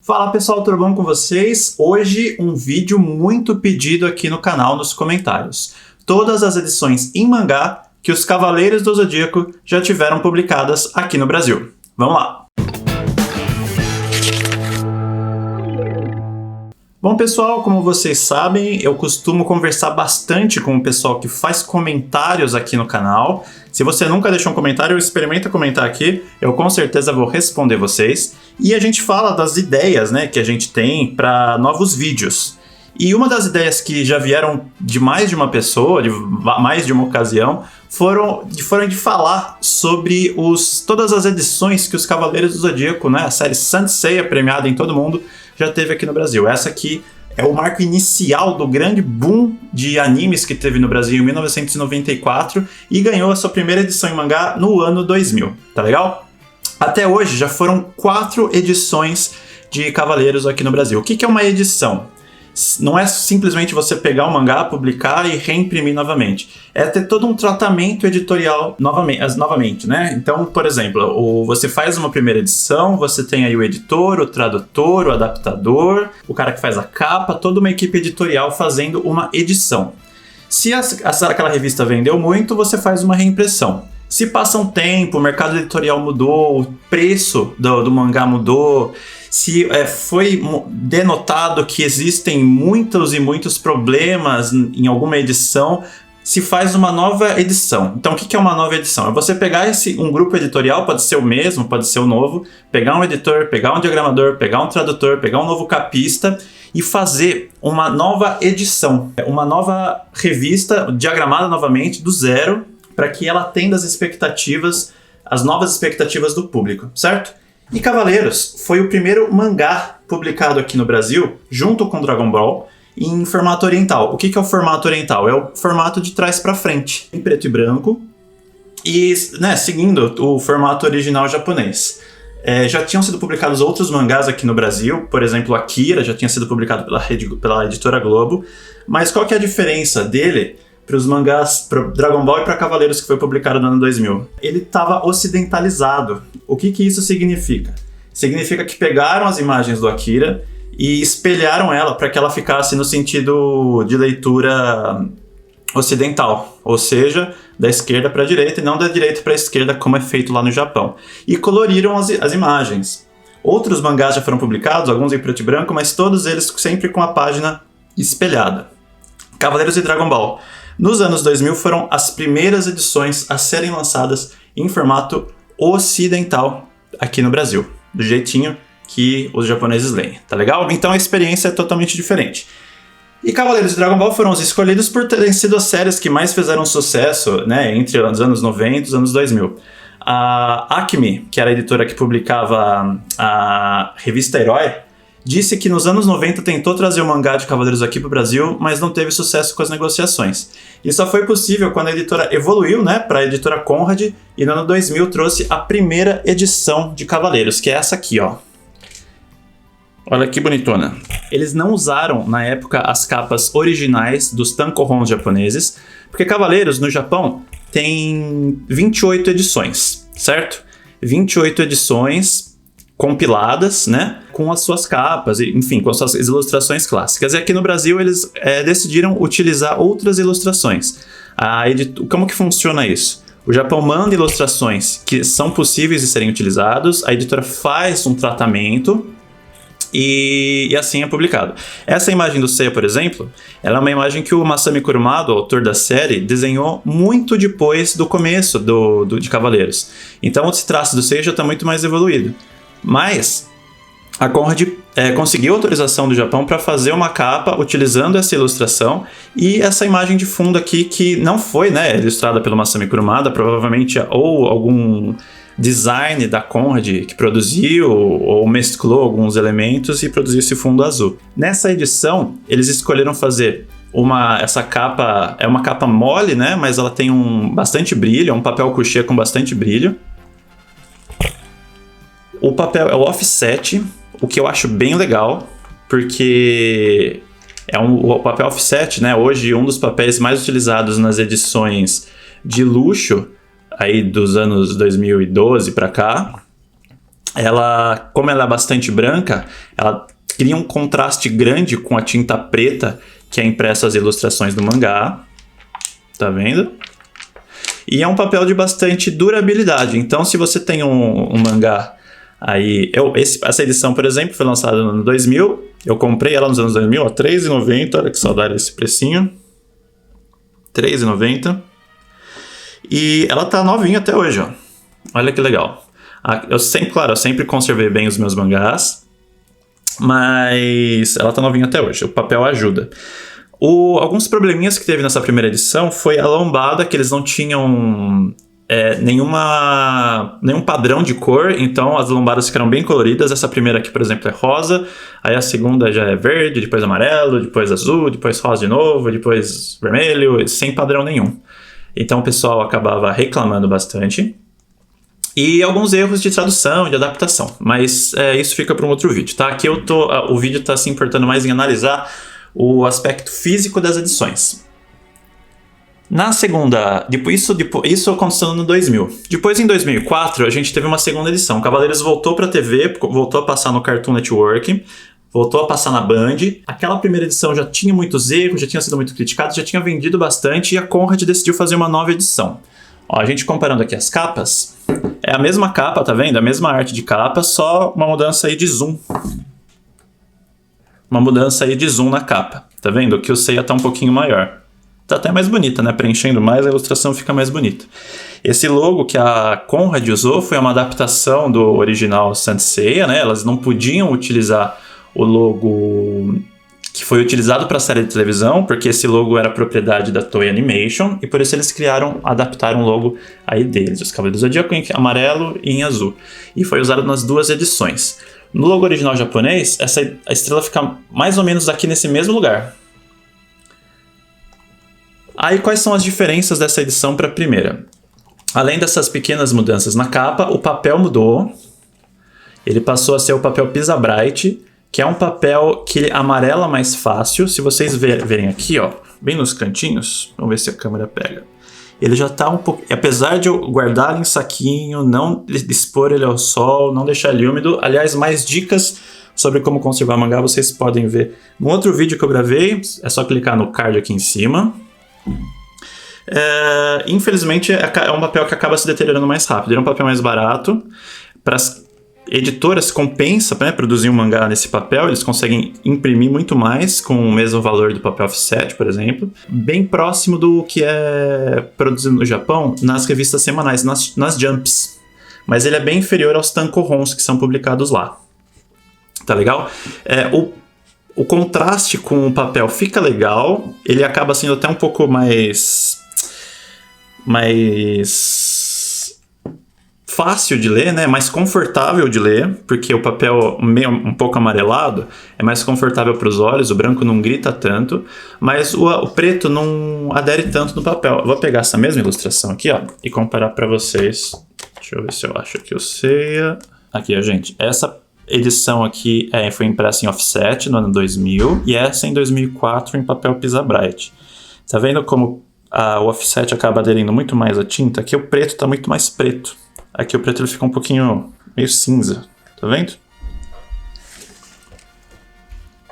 Fala pessoal, tudo bom com vocês? Hoje um vídeo muito pedido aqui no canal nos comentários. Todas as edições em mangá que os Cavaleiros do Zodíaco já tiveram publicadas aqui no Brasil. Vamos lá! Bom pessoal, como vocês sabem, eu costumo conversar bastante com o pessoal que faz comentários aqui no canal. Se você nunca deixou um comentário, experimenta comentar aqui, eu com certeza vou responder vocês. E a gente fala das ideias, né, que a gente tem para novos vídeos. E uma das ideias que já vieram de mais de uma pessoa, de mais de uma ocasião, foram de falar sobre todas as edições que os Cavaleiros do Zodíaco, né, a série Saint Seiya, premiada em todo mundo, já teve aqui no Brasil. Essa aqui é o marco inicial do grande boom de animes que teve no Brasil em 1994 e ganhou a sua primeira edição em mangá no ano 2000, tá legal? Até hoje já foram 4 edições de Cavaleiros aqui no Brasil. O que é uma edição? Não é simplesmente você pegar o mangá, publicar e reimprimir novamente. É ter todo um tratamento editorial novamente, né? Então, por exemplo, você faz uma primeira edição, você tem aí o editor, o tradutor, o adaptador, o cara que faz a capa, toda uma equipe editorial fazendo uma edição. Se aquela revista vendeu muito, você faz uma reimpressão. Se passa um tempo, o mercado editorial mudou, o preço do mangá mudou, se foi denotado que existem muitos e muitos problemas em alguma edição, se faz uma nova edição. Então, o que é uma nova edição? É você pegar um grupo editorial, pode ser o mesmo, pode ser o novo, pegar um editor, pegar um diagramador, pegar um tradutor, pegar um novo capista e fazer uma nova edição, uma nova revista diagramada novamente do zero, para que ela atenda as novas expectativas do público, certo? E Cavaleiros foi o primeiro mangá publicado aqui no Brasil, junto com Dragon Ball, em formato oriental. O que é o formato oriental? É o formato de trás para frente, em preto e branco, e seguindo o formato original japonês. Já tinham sido publicados outros mangás aqui no Brasil, por exemplo, Akira já tinha sido publicado pela editora Globo, mas qual que é a diferença dele para os mangás, para Dragon Ball e para Cavaleiros, que foi publicado no ano 2000. Ele estava ocidentalizado. O que isso significa? Significa que pegaram as imagens do Akira e espelharam ela para que ela ficasse no sentido de leitura ocidental, ou seja, da esquerda para a direita e não da direita para a esquerda, como é feito lá no Japão. E coloriram as imagens. Outros mangás já foram publicados, alguns em preto e branco, mas todos eles sempre com a página espelhada. Cavaleiros e Dragon Ball. Nos anos 2000 foram as primeiras edições a serem lançadas em formato ocidental aqui no Brasil, do jeitinho que os japoneses leem, tá legal? Então a experiência é totalmente diferente. E Cavaleiros e Dragon Ball foram os escolhidos por terem sido as séries que mais fizeram sucesso, né, entre os anos 90 e os anos 2000. A Acme, que era a editora que publicava a revista Herói, disse que nos anos 90 tentou trazer o mangá de Cavaleiros aqui para o Brasil, mas não teve sucesso com as negociações. E só foi possível quando a editora evoluiu, né, para a editora Conrad, e no ano 2000 trouxe a primeira edição de Cavaleiros, que é essa aqui, ó. Olha que bonitona. Eles não usaram, na época, as capas originais dos tankohons japoneses, porque Cavaleiros, no Japão, tem 28 edições, certo? 28 edições compiladas, né, com as suas capas, enfim, com as suas ilustrações clássicas. E aqui no Brasil eles decidiram utilizar outras ilustrações. Como que funciona isso? O Japão manda ilustrações que são possíveis de serem utilizados, a editora faz um tratamento e assim é publicado. Essa imagem do Seiya, por exemplo, ela é uma imagem que o Masami Kurumada, o autor da série, desenhou muito depois do começo de Cavaleiros. Então esse traço do Seiya já está muito mais evoluído. Mas a Conrad conseguiu autorização do Japão para fazer uma capa utilizando essa ilustração e essa imagem de fundo aqui que não foi, né, ilustrada pelo Masami Kurumada, provavelmente ou algum design da Conrad que produziu ou mesclou alguns elementos e produziu esse fundo azul. Nessa edição, eles escolheram fazer essa capa, é uma capa mole, né, mas ela tem bastante brilho, é um papel couché com bastante brilho. O papel é o offset, o que eu acho bem legal, porque o papel offset, né, hoje um dos papéis mais utilizados nas edições de luxo aí dos anos 2012 para cá. ela, como ela é bastante branca, ela cria um contraste grande com a tinta preta que é impressa as ilustrações do mangá. Tá vendo? E é um papel de bastante durabilidade. Então, se você tem um mangá aí... essa edição, por exemplo, foi lançada no ano 2000. Eu comprei ela nos anos 2000 a R$3,90. Olha que saudade desse precinho. R$3,90. E ela tá novinha até hoje, ó. Olha que legal. Eu sempre conservei bem os meus mangás. Mas ela tá novinha até hoje. O papel ajuda. Alguns probleminhas que teve nessa primeira edição foi a lombada, que eles não tinham nenhum padrão de cor, então as lombadas ficaram bem coloridas. Essa primeira aqui, por exemplo, é rosa, aí a segunda já é verde, depois amarelo, depois azul, depois rosa de novo, depois vermelho, sem padrão nenhum. Então o pessoal acabava reclamando bastante. E alguns erros de tradução, de adaptação, mas isso fica para um outro vídeo, tá? Aqui o vídeo está se importando mais em analisar o aspecto físico das edições. Na segunda, isso aconteceu no 2000. Depois, em 2004, a gente teve uma segunda edição. Cavaleiros voltou para a TV, voltou a passar no Cartoon Network, voltou a passar na Band. Aquela primeira edição já tinha muitos erros, já tinha sido muito criticado, já tinha vendido bastante e a Conrad decidiu fazer uma nova edição. Ó, a gente comparando aqui as capas, é a mesma capa, tá vendo? A mesma arte de capa, só uma mudança aí de zoom. Uma mudança aí de zoom na capa, tá vendo? Que o Seiya tá um pouquinho maior. Tá até mais bonita, né? Preenchendo mais, a ilustração fica mais bonita. Esse logo que a Conrad usou foi uma adaptação do original Saint Seiya, né? Elas não podiam utilizar o logo que foi utilizado para a série de televisão, porque esse logo era propriedade da Toei Animation, e por isso eles adaptaram o logo aí deles, os Cavaleiros do Zodíaco em amarelo e em azul. E foi usado nas duas edições. No logo original japonês, a estrela fica mais ou menos aqui nesse mesmo lugar. Aí quais são as diferenças dessa edição para a primeira? Além dessas pequenas mudanças na capa, o papel mudou. Ele passou a ser o papel Pisa Bright, que é um papel que ele amarela mais fácil. Se vocês verem aqui, ó, bem nos cantinhos, vamos ver se a câmera pega. Ele já tá um pouco... Apesar de eu guardar ele em saquinho, não expor ele ao sol, não deixar ele úmido. Aliás, mais dicas sobre como conservar mangá vocês podem ver no outro vídeo que eu gravei. É só clicar no card aqui em cima. Infelizmente, é um papel que acaba se deteriorando mais rápido. Ele é um papel mais barato. Para as editoras compensa, né, produzir um mangá nesse papel, eles conseguem imprimir muito mais com o mesmo valor do papel offset, por exemplo, bem próximo do que é produzido no Japão nas revistas semanais, nas Jumps, mas ele é bem inferior aos tankōhons que são publicados lá. Tá legal? O contraste com o papel fica legal, ele acaba sendo até um pouco mais fácil de ler, né? Mais confortável de ler, porque o papel meio um pouco amarelado é mais confortável para os olhos, o branco não grita tanto, mas o preto não adere tanto no papel. Eu vou pegar essa mesma ilustração aqui, ó, e comparar para vocês. Deixa eu ver se eu acho aqui o Seiya. Aqui, ó, gente. Essa edição aqui foi impressa em offset no ano 2000 e essa em 2004 em papel Pisa Bright. Tá vendo como o offset acaba aderindo muito mais à tinta? Aqui o preto tá muito mais preto. Aqui o preto ele fica um pouquinho meio cinza, tá vendo?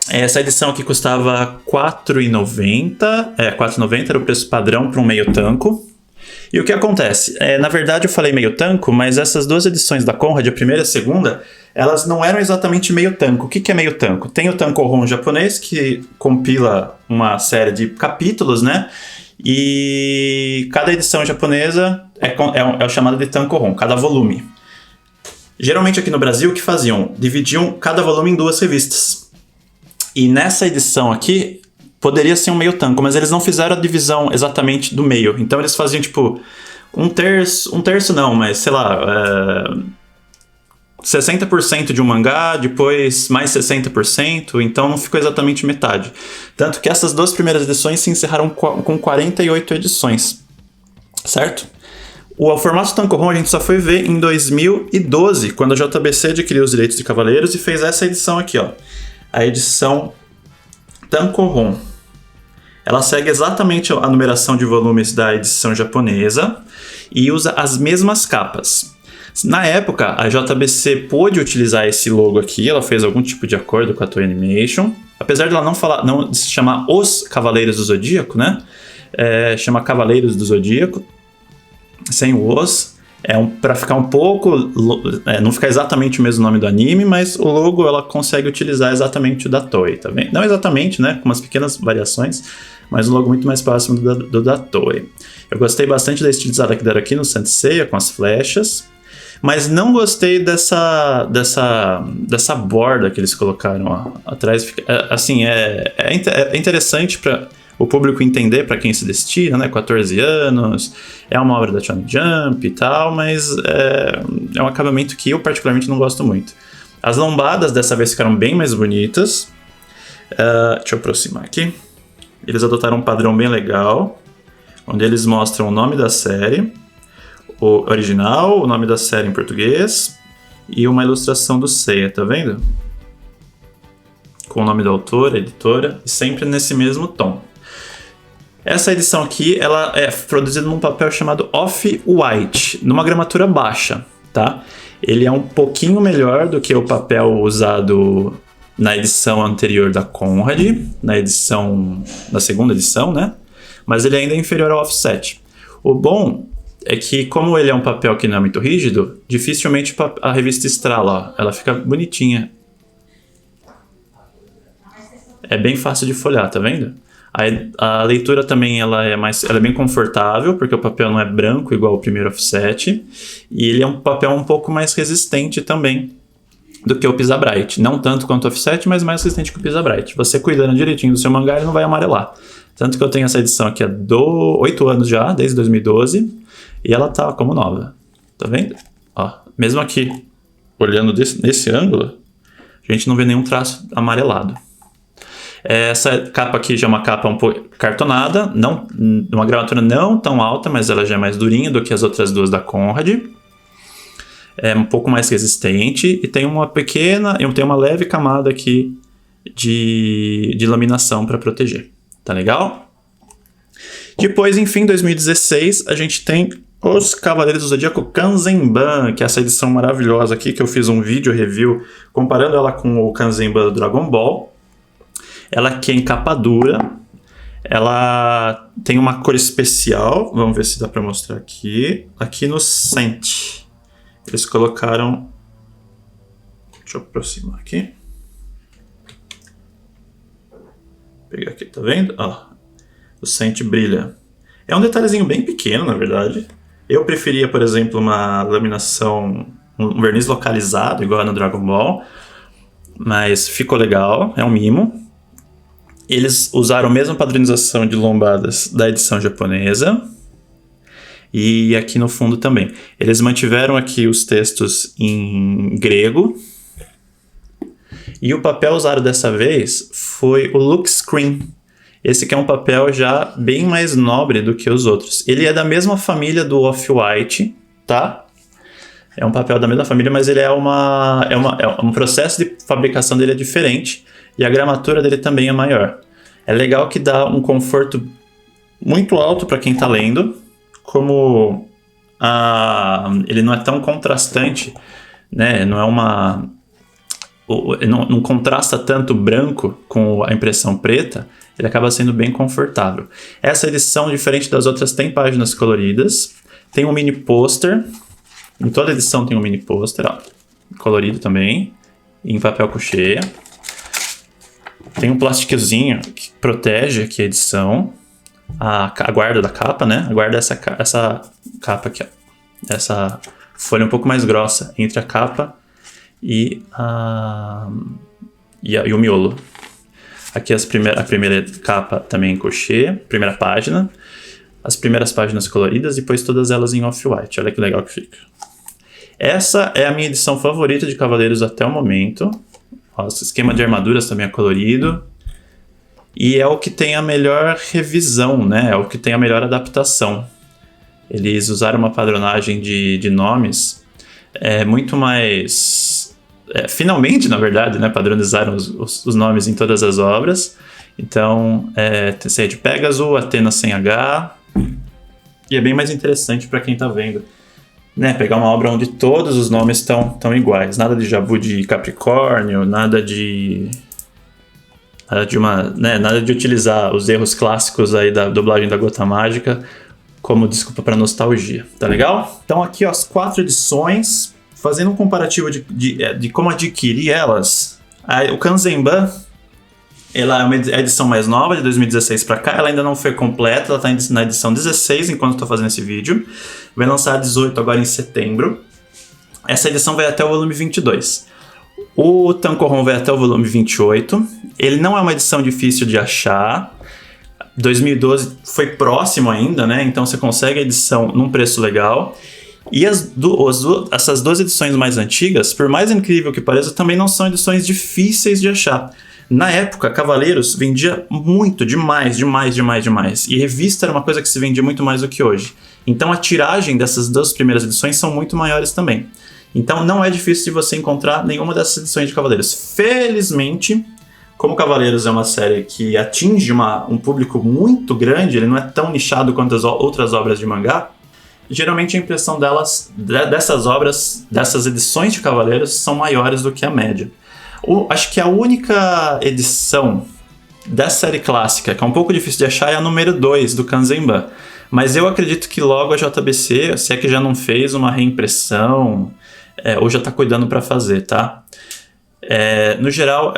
Essa edição aqui custava R$4,90. R$4,90 era o preço padrão para um meio tanco. E o que acontece? Na verdade eu falei meio tanco, mas essas duas edições da Conrad, a primeira e a segunda, elas não eram exatamente meio tanco. O que é meio tanco? Tem o tankōhon japonês, que compila uma série de capítulos, né? E cada edição japonesa é chamada de tankōhon, cada volume. Geralmente aqui no Brasil, o que faziam? Dividiam cada volume em duas revistas. E nessa edição aqui, poderia ser um meio tanco, mas eles não fizeram a divisão exatamente do meio. Então eles faziam tipo um terço não, mas sei lá, 60% de um mangá, depois mais 60%, então não ficou exatamente metade. Tanto que essas duas primeiras edições se encerraram com 48 edições, certo? O formato tankōhon a gente só foi ver em 2012, quando a JBC adquiriu os direitos de Cavaleiros e fez essa edição aqui, ó, a edição tankōhon. Ela segue exatamente a numeração de volumes da edição japonesa e usa as mesmas capas. Na época, a JBC pôde utilizar esse logo aqui, ela fez algum tipo de acordo com a Toei Animation. Apesar de ela não se chamar Os Cavaleiros do Zodíaco, né? Chama Cavaleiros do Zodíaco, sem o Os. Pra ficar um pouco... não ficar exatamente o mesmo nome do anime, mas o logo ela consegue utilizar exatamente o da Toei, tá vendo? Não exatamente, né? Com umas pequenas variações, mas um logo muito mais próximo do da Toei. Eu gostei bastante da estilizada que deram aqui no Saint Seiya, com as flechas. Mas não gostei dessa borda que eles colocaram atrás. Assim, é interessante para o público entender para quem se destina, né? 14 anos, é uma obra da Shonen Jump e tal, mas é um acabamento que eu particularmente não gosto muito. As lombadas dessa vez ficaram bem mais bonitas. Deixa eu aproximar aqui. Eles adotaram um padrão bem legal, onde eles mostram o nome da série, o original, o nome da série em português e uma ilustração do Seiya, tá vendo? Com o nome do autor, editora, e sempre nesse mesmo tom. Essa edição aqui, ela é produzida num papel chamado Off-White, numa gramatura baixa, tá? Ele é um pouquinho melhor do que o papel usado na edição anterior da Conrad, na segunda edição, né? Mas ele ainda é inferior ao offset. O bom é que, como ele é um papel que não é muito rígido, dificilmente a revista estrala, ó. Ela fica bonitinha. É bem fácil de folhear, tá vendo? A leitura também ela é bem confortável, porque o papel não é branco igual o primeiro offset, e ele é um papel um pouco mais resistente também do que o Pisa Bright. Não tanto quanto o offset, mas mais resistente que o Pisa Bright. Você cuidando direitinho do seu mangá, ele não vai amarelar. Tanto que eu tenho essa edição aqui há 8 anos já, desde 2012, e ela tá como nova. Tá vendo? Ó, mesmo aqui, olhando nesse ângulo, a gente não vê nenhum traço amarelado. Essa capa aqui já é uma capa um pouco cartonada, uma gramatura não tão alta, mas ela já é mais durinha do que as outras duas da Conrad. É um pouco mais resistente e tem uma leve camada aqui de laminação para proteger. Tá legal? Depois, enfim, em 2016, a gente tem Os Cavaleiros do Zodíaco Kanzenban, que é essa edição maravilhosa aqui, que eu fiz um vídeo review comparando ela com o Kanzenban do Dragon Ball. Ela aqui é em capa dura, ela tem uma cor especial, vamos ver se dá para mostrar aqui. Aqui no Saint, eles colocaram... Deixa eu aproximar aqui. Vou pegar aqui, tá vendo? Ó, o Saint brilha. É um detalhezinho bem pequeno, na verdade. Eu preferia, por exemplo, uma laminação, um verniz localizado, igual no Dragon Ball. Mas ficou legal, é um mimo. Eles usaram a mesma padronização de lombadas da edição japonesa. E aqui no fundo também. Eles mantiveram aqui os textos em grego. E o papel usado dessa vez foi o Look Screen. Esse aqui é um papel já bem mais nobre do que os outros. Ele é da mesma família do Off-White, tá? É um papel da mesma família, mas ele é um processo de fabricação dele é diferente. E a gramatura dele também é maior. É legal que dá um conforto muito alto para quem está lendo, como ele não é tão contrastante, né? Não contrasta tanto branco com a impressão preta, ele acaba sendo bem confortável. Essa edição, diferente das outras, tem páginas coloridas, tem um mini pôster, em toda edição tem um mini pôster, ó, colorido também, em papel couché. Tem um plastiquezinho que protege aqui a edição, a guarda da capa, né? A guarda essa capa aqui, ó. Essa folha um pouco mais grossa entre a capa e o miolo. Aqui a primeira capa também em crochê, primeira página. As primeiras páginas coloridas e depois todas elas em off-white. Olha que legal que fica. Essa é a minha edição favorita de Cavaleiros até o momento. O esquema de armaduras também é colorido. E é o que tem a melhor revisão, né? É o que tem a melhor adaptação. Eles usaram uma padronagem de nomes muito mais... finalmente, na verdade, né? Padronizaram os nomes em todas as obras. Então, Seiya de Pegasus, Athena sem H. E é bem mais interessante para quem está vendo. né, pegar uma obra onde todos os nomes estão iguais. Nada de Jabu de Capricórnio, nada de utilizar os erros clássicos aí da dublagem da Gota Mágica como desculpa para nostalgia, tá legal? Então aqui ó, as 4 edições, fazendo um comparativo de como adquirir elas. O Kanzenban, ela é uma edição mais nova, de 2016 para cá, ela ainda não foi completa, ela está na edição 16 enquanto estou fazendo esse vídeo. Vai lançar 18 agora em setembro. Essa edição vai até o volume 22. O Tankohon vai até o volume 28. Ele não é uma edição difícil de achar. 2012 foi próximo ainda, né? Então você consegue a edição num preço legal. E essas 2 edições mais antigas, por mais incrível que pareça, também não são edições difíceis de achar. Na época, Cavaleiros vendia muito, demais. E revista era uma coisa que se vendia muito mais do que hoje. Então a tiragem dessas 2 primeiras edições são muito maiores também. Então não é difícil de você encontrar nenhuma dessas edições de Cavaleiros. Felizmente, como Cavaleiros é uma série que atinge um público muito grande, ele não é tão nichado quanto as outras obras de mangá, geralmente a impressão dessas obras, dessas edições de Cavaleiros, são maiores do que a média. Acho que a única edição dessa série clássica, que é um pouco difícil de achar, é a número 2 do Kanzenban. Mas eu acredito que logo a JBC, se é que já não fez uma reimpressão, ou já está cuidando para fazer, tá? No geral,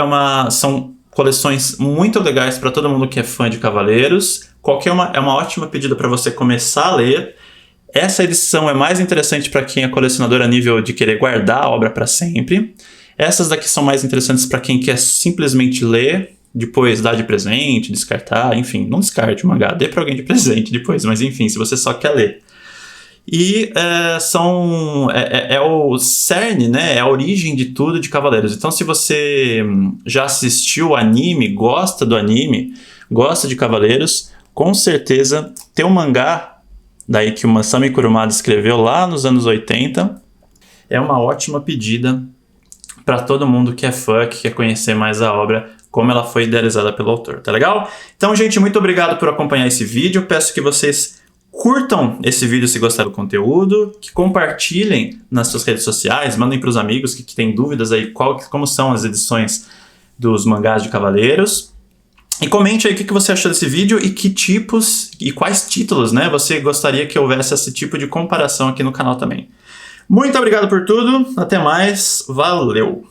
são coleções muito legais para todo mundo que é fã de Cavaleiros. É uma ótima pedida para você começar a ler. Essa edição é mais interessante para quem é colecionador a nível de querer guardar a obra para sempre. Essas daqui são mais interessantes para quem quer simplesmente ler, depois dar de presente, descartar, enfim, não descarte o mangá, dê para alguém de presente depois, mas enfim, se você só quer ler. E é o cerne, né? É a origem de tudo de Cavaleiros. Então, se você já assistiu o anime, gosta do anime, gosta de Cavaleiros, com certeza tem um mangá daí que o Masami Kurumada escreveu lá nos anos 80. É uma ótima pedida para todo mundo que é fã, que quer conhecer mais a obra, como ela foi idealizada pelo autor, tá legal? Então, gente, muito obrigado por acompanhar esse vídeo. Peço que vocês curtam esse vídeo se gostaram do conteúdo, que compartilhem nas suas redes sociais, mandem para os amigos que têm dúvidas aí como são as edições dos mangás de Cavaleiros. E comente aí o que você achou desse vídeo e que tipos e quais títulos, né, você gostaria que houvesse esse tipo de comparação aqui no canal também. Muito obrigado por tudo, até mais, valeu!